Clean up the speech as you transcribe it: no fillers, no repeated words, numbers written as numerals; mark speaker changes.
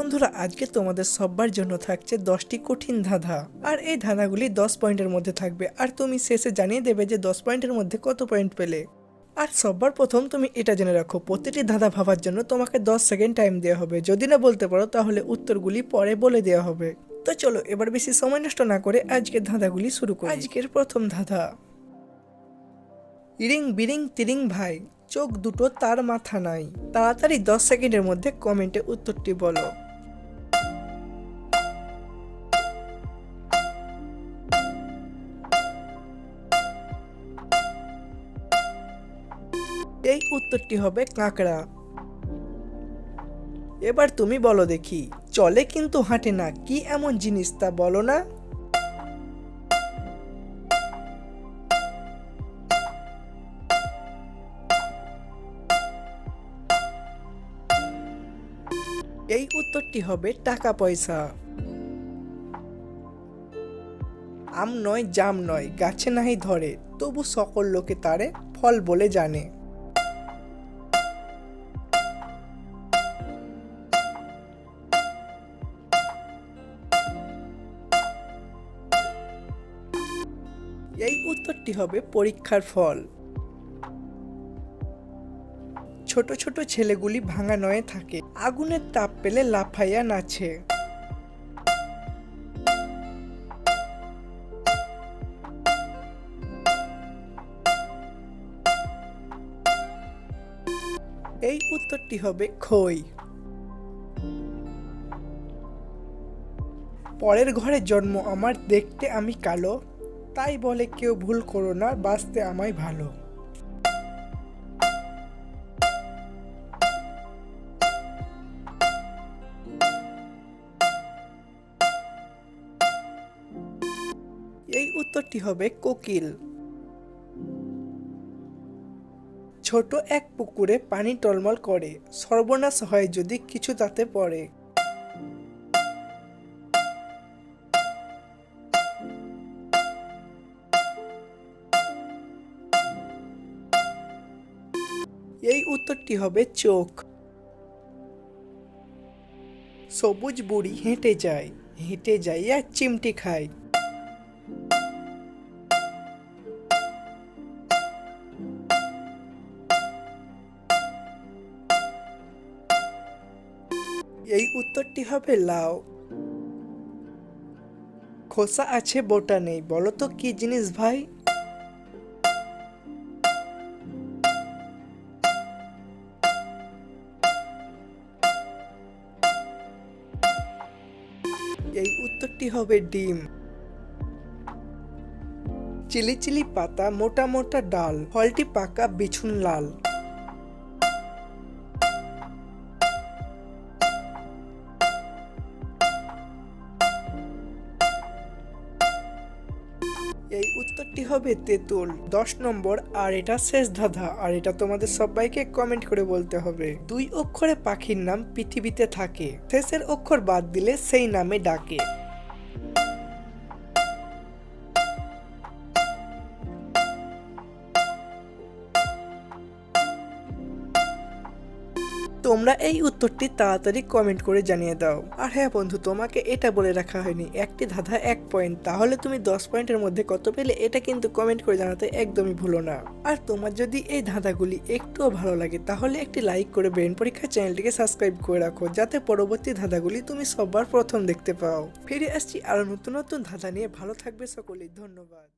Speaker 1: বন্ধুরা, আজকে তোমাদের সবার জন্য থাকছে 10টি কঠিন ধাঁধা। আর এই ধাঁধাগুলি 10 পয়েন্টের মধ্যে থাকবে, আর তুমি শেষে জানিয়ে দেবে যে 10 পয়েন্টের মধ্যে কত পয়েন্ট পেলে। আর সবার প্রথম তুমি এটা জেনে রাখো, প্রতিটি ধাঁধা ভাবার জন্য তোমাকে 10 সেকেন্ড টাইম দেওয়া হবে। যদি না বলতে পারো তাহলে উত্তরগুলি পরে বলে দেওয়া হবে। তো চলো এবার বেশি সময় নষ্ট না করে আজকের ধাঁধাগুলি শুরু করি। আজকের প্রথম ধাঁধা। ইরিং বিরিং তিরিং ভাই, চোখ দুটো তার মাথা নাই। তাড়াতাড়ি 10 সেকেন্ডের মধ্যে কমেন্টে উত্তরটি বলো। এই উত্তরটি হবে কাঁকড়া। এবার তুমি বলো দেখি, চলে কিন্তু হাঁটে না, কি এমন জিনিস তা বলো না। এই উত্তরটি হবে টাকা পয়সা। আম নয় জাম নয়, গাছে নাহি ধরে, তবু সকল লোকে তারে ফল বলে জানে। এই উত্তরটি হবে পরীক্ষার ফল। ছোট ছোট ছেলেগুলি ভাঙা নয়ে থাকে, আগুনের তাপ পেলে লাফাইয়া নাচে। এই উত্তরটি হবে খই। পরের ঘরে জন্ম আমার, দেখতে আমি কালো, তাই বলে কেউ ভুল করো না, বাঁচতে আমায় ভালো। এই উত্তরটি হবে কোকিল। ছোট এক পুকুরে পানি টলমল করে, সর্বনাশ হয় যদি কিছু তাতে পড়ে। এই উত্তরটি হবে চোখ। সবুজ বুড়ি হেঁটে যায়, হেঁটে যাইয়া চিমটি খায়। এই উত্তরটি হবে লাউ। খোসা আছে বোটা নেই, বলো তো কি জিনিস ভাই। এই উত্তরটি হবে ডিম। চিলি চিলি পাতা, মোটা মোটা ডাল, ফলটি পাকা বিছুন লাল। এই উত্তরটি হবে তেঁতুল। 10 নম্বর আর এটা শেষ ধাঁধা, আর এটা তোমাদের সবাইকে কমেন্ট করে বলতে হবে। 2 অক্ষরে পাখির নাম পৃথিবীতে থাকে, শেষের অক্ষর বাদ দিলে সেই নামে ডাকে। তোমরা এই উত্তরটি তাড়াতাড়ি কমেন্ট করে জানিয়ে দাও। আর হ্যাঁ বন্ধু, তোমাকে এটা বলে রাখা হয়নি, একটি ধাঁধা 1 পয়েন্ট, তাহলে তুমি 10 পয়েন্টের মধ্যে কত পেলে এটা কিন্তু কমেন্ট করে জানাতে একদমই ভুলো না। আর তোমার যদি এই ধাঁধাগুলি একটুও ভালো লাগে তাহলে একটি লাইক করে ব্রেন পরীক্ষা চ্যানেলটিকে সাবস্ক্রাইব করে রাখো, যাতে পরবর্তী ধাঁধাগুলি তুমি সবার প্রথম দেখতে পাও। ফিরে আসছি আরো নতুন নতুন ধাঁধা নিয়ে। ভালো থাকবে সকলেই, ধন্যবাদ।